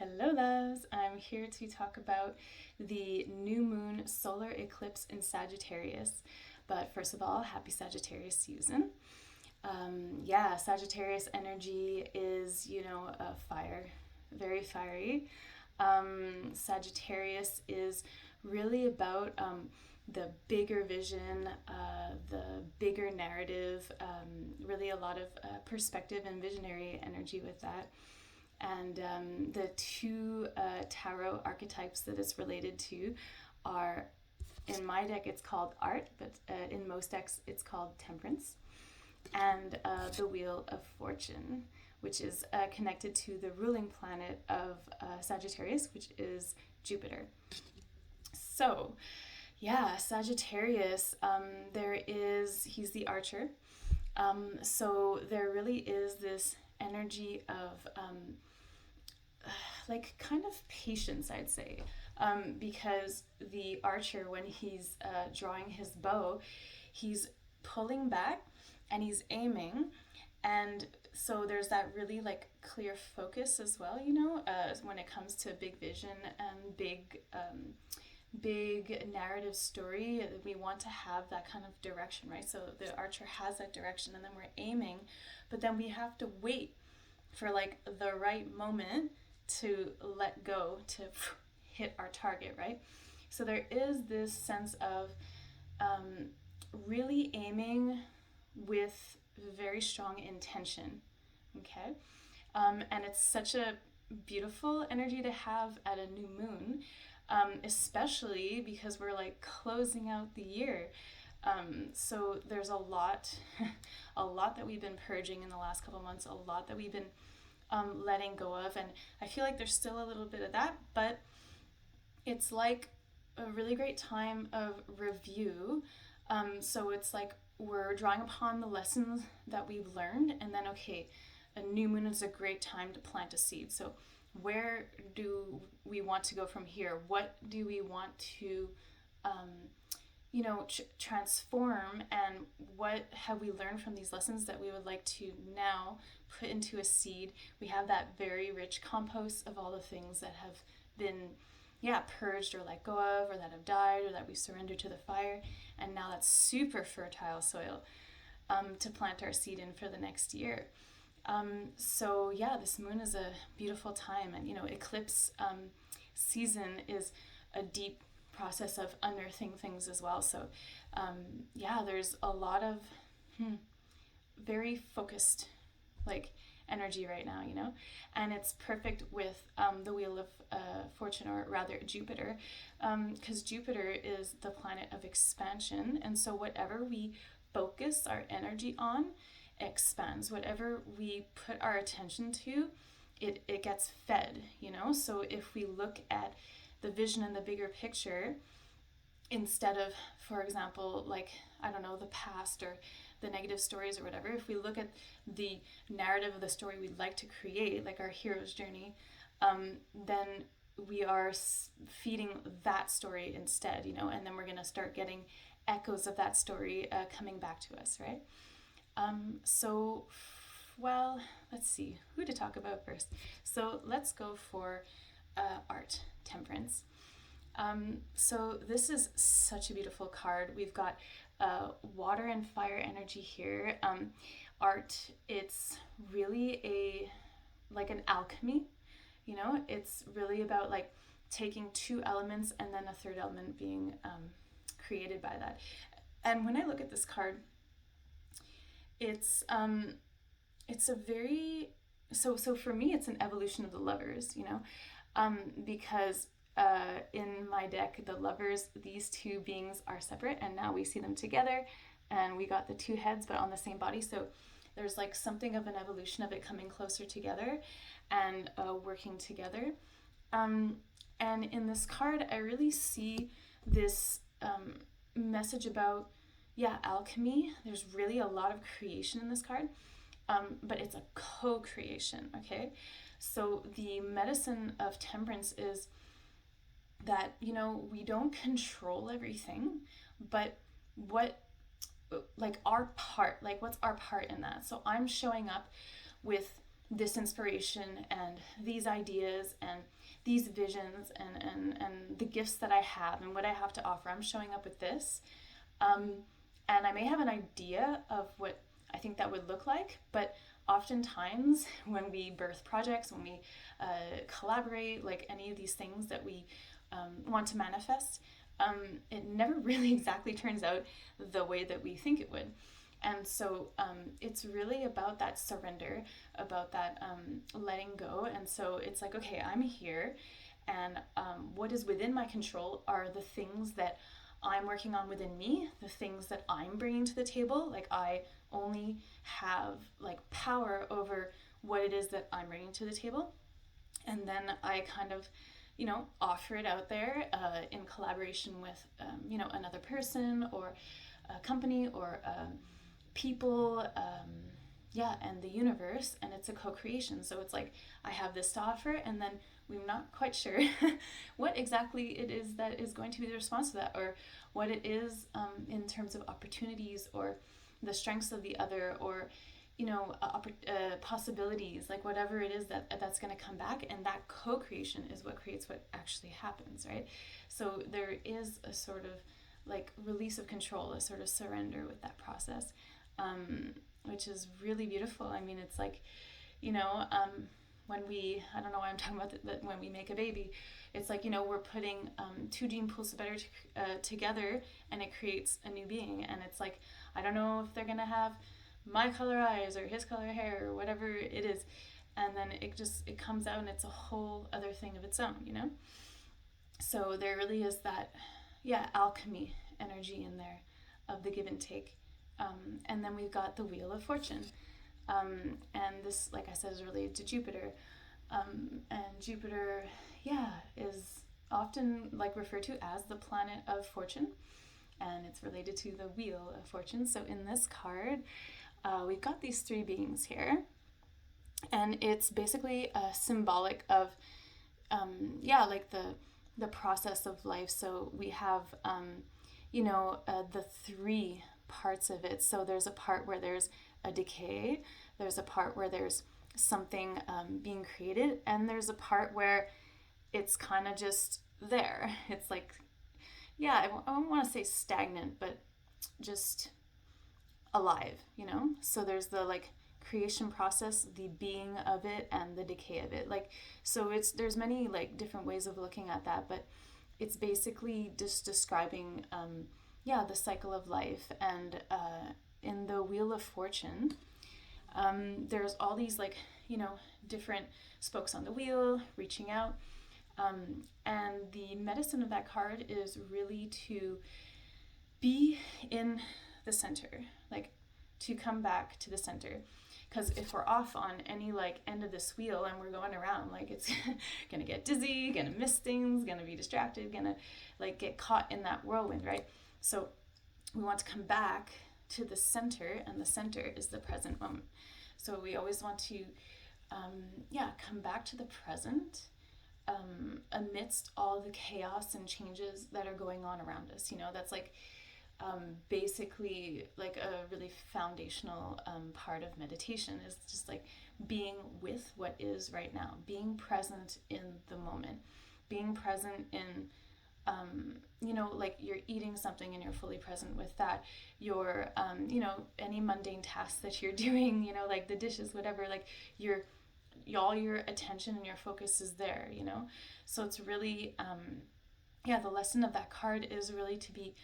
Hello, loves. I'm here to talk about the new moon solar eclipse in Sagittarius. But first of all, happy Sagittarius season. Sagittarius energy is, a fire, very fiery. Sagittarius is really about the bigger vision, the bigger narrative, really a lot of perspective and visionary energy with that. And the two tarot archetypes that it's related to are, in my deck, it's called Art, but in most decks, it's called Temperance, and the Wheel of Fortune, which is connected to the ruling planet of Sagittarius, which is Jupiter. So, yeah, Sagittarius, he's the archer. So there really is this energy of like kind of patience, I'd say, because the archer, when he's drawing his bow, he's pulling back and he's aiming, and so there's that really like clear focus as well, when it comes to big vision and big narrative story. We want to have that kind of direction, right? So the archer has that direction, and then we're aiming, but then we have to wait for like the right moment to let go to hit our target, right? So there is this sense of really aiming with very strong intention, okay? And it's such a beautiful energy to have at a new moon, especially because we're like closing out the year. So there's a lot, a lot that we've been purging in the last couple months, a lot that we've been letting go of, and I feel like there's still a little bit of that, but it's like a really great time of review. So it's like we're drawing upon the lessons that we've learned, and then okay, a new moon is a great time to plant a seed. So where do we want to go from here? What do we want to transform, and what have we learned from these lessons that we would like to now put into a seed? We have that very rich compost of all the things that have been purged or let go of, or that have died, or that we surrendered to the fire, and now that's super fertile soil to plant our seed in for the next year. This moon is a beautiful time, and eclipse season is a deep process of unearthing things as well. So there's a lot of very focused like energy right now, and it's perfect with the Wheel of Fortune, or rather Jupiter, because Jupiter is the planet of expansion, and so whatever we focus our energy on expands. Whatever we put our attention to, it gets fed, So if we look at the vision and the bigger picture, instead of, for example, like, I don't know, the past or the negative stories or whatever, if we look at the narrative of the story we'd like to create, like our hero's journey, then we are feeding that story instead, and then we're going to start getting echoes of that story coming back to us, right? Let's see who to talk about first. So let's go for Art, Temperance. So this is such a beautiful card. We've got water and fire energy here. Art, it's really like an alchemy, it's really about like taking two elements and then a third element being created by that. And when I look at this card, it's a very, so for me, it's an evolution of the Lovers, because in my deck, the Lovers, these two beings are separate, and now we see them together, and we got the two heads but on the same body. So there's like something of an evolution of it coming closer together and working together. And in this card, I really see this message about alchemy. There's really a lot of creation in this card, but it's a co-creation, okay? So the medicine of Temperance is that, we don't control everything, but what's our part in that? So I'm showing up with this inspiration and these ideas and these visions and the gifts that I have and what I have to offer. I'm showing up with this. And I may have an idea of what I think that would look like, but oftentimes when we birth projects, when we collaborate, like any of these things that we want to manifest, it never really exactly turns out the way that we think it would. And so it's really about that surrender, about that letting go. And so it's like, okay, I'm here, and what is within my control are the things that I'm working on within me, the things that I'm bringing to the table. Like, I only have like power over what it is that I'm bringing to the table. And then I kind of, offer it out there in collaboration with, another person or a company or people, and the universe, and it's a co-creation. So it's like I have this to offer, and then we're not quite sure what exactly it is that is going to be the response to that, or what it is in terms of opportunities or the strengths of the other, or possibilities, like whatever it is that's going to come back. And that co-creation is what creates what actually happens, right? So there is a sort of like release of control, a sort of surrender with that process, which is really beautiful. I mean, it's like, when we, I don't know why I'm talking about that, when we make a baby, it's like, we're putting two gene pools together, and it creates a new being. And it's like, I don't know if they're going to have my color eyes or his color hair or whatever it is. And then it comes out, and it's a whole other thing of its own, So there really is that, alchemy energy in there of the give and take. And then we've got the Wheel of Fortune. And this, like I said, is related to Jupiter. And Jupiter, is often like referred to as the planet of fortune. And it's related to the Wheel of Fortune. So in this card, we've got these three beings here. And it's basically symbolic of, like the process of life. So we have, the three parts of it. So there's a part where there's a decay, there's a part where there's something being created, and there's a part where it's kind of just there. It's like, I don't want to say stagnant, but just alive, So there's the like creation process, the being of it, and the decay of it. Like, so there's many like different ways of looking at that, but it's basically just describing the cycle of life. And in the Wheel of Fortune, there's all these like, different spokes on the wheel reaching out. And the medicine of that card is really to be in the center, like to come back to the center. Because if we're off on any like end of this wheel and we're going around, like it's gonna get dizzy, gonna miss things, gonna be distracted, gonna like get caught in that whirlwind, right? So we want to come back to the center, and the center is the present moment. So we always want to come back to the present amidst all the chaos and changes that are going on around us. That's like basically like a really foundational part of meditation, is just like being with what is right now, being present in the moment, being present in like you're eating something and you're fully present with that. You're any mundane tasks that you're doing, like the dishes, whatever, like all your attention and your focus is there, So it's really the lesson of that card is really to be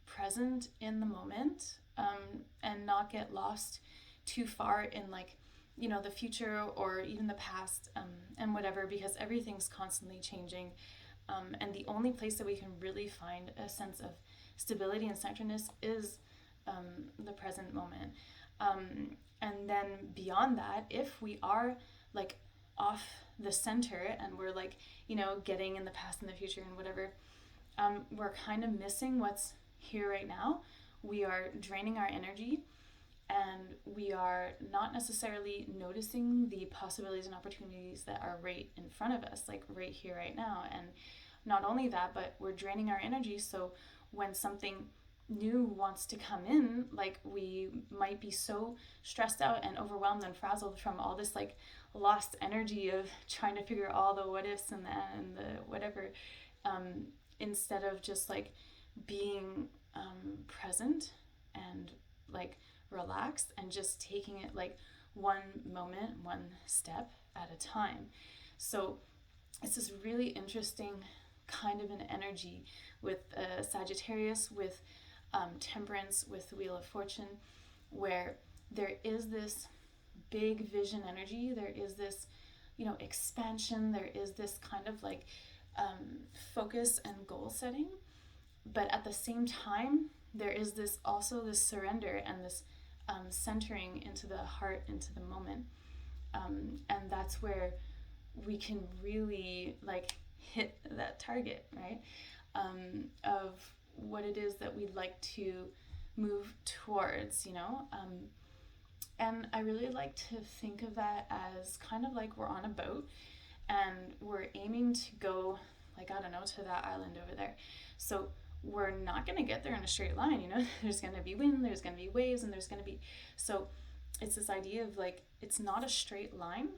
present in the moment, and not get lost too far in like the future or even the past, and whatever, because everything's constantly changing, and the only place that we can really find a sense of stability and centeredness is the present moment. And then beyond that, if we are like off the center and we're like getting in the past and the future and whatever, we're kind of missing what's here right now. We are draining our energy, and we are not necessarily noticing the possibilities and opportunities that are right in front of us, like right here, right now. And not only that, but we're draining our energy. So when something new wants to come in, like we might be so stressed out and overwhelmed and frazzled from all this like lost energy of trying to figure all the what ifs and the whatever, instead of just like being present and like relaxed and just taking it like one moment, one step at a time. So it's this really interesting kind of an energy with Sagittarius, with Temperance, with the Wheel of Fortune, where there is this big vision energy, there is this, expansion, there is this kind of like focus and goal setting, but at the same time, there is this also this surrender and this centering into the heart, into the moment, and that's where we can really like hit that target, right? Of what it is that we'd like to move towards, and I really like to think of that as kind of like we're on a boat and we're aiming to go, like, I don't know, to that island over there. So we're not going to get there in a straight line, There's going to be wind, there's going to be waves, and there's going to be... So it's this idea of like, it's not a straight line,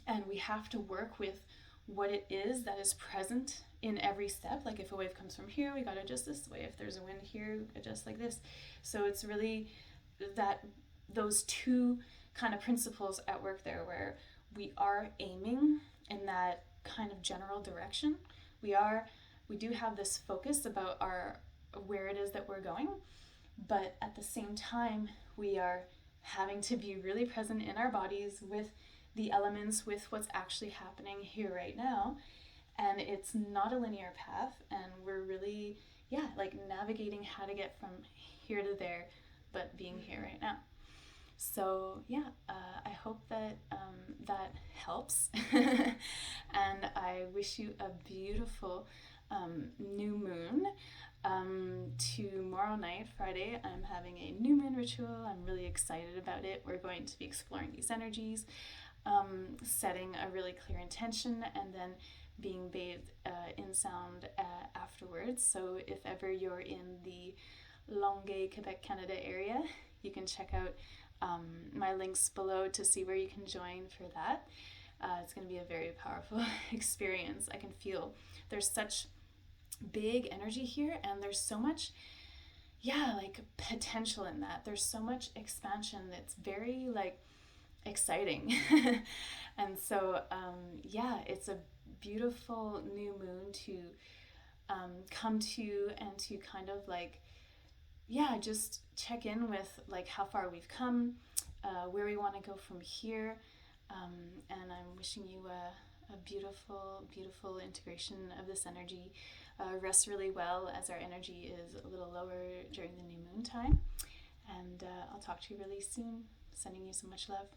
and we have to work with what it is that is present in every step. Like if a wave comes from here, we got to adjust this way. If there's a wind here, adjust like this. So it's really that those two kind of principles at work there, where we are aiming in that kind of general direction. We do have this focus about where it is that we're going, but at the same time, we are having to be really present in our bodies with the elements, with what's actually happening here right now. And it's not a linear path, and we're really, like navigating how to get from here to there, but being here right now. So I hope that that helps, and I wish you a beautiful new moon. Tomorrow night, Friday, I'm having a new moon ritual. I'm really excited about it. We're going to be exploring these energies, setting a really clear intention, and then being bathed in sound afterwards. So if ever you're in the Longueuil, Quebec, Canada area, you can check out my links below to see where you can join for that. It's going to be a very powerful experience. I can feel there's such big energy here, and there's so much like potential in that. There's so much expansion that's very like exciting. And so it's a beautiful new moon to come to, and to kind of like just check in with like how far we've come, where we want to go from here, and I'm wishing you a beautiful, beautiful integration of this energy. Rest really well, as our energy is a little lower during the new moon time, and I'll talk to you really soon. Sending you so much love.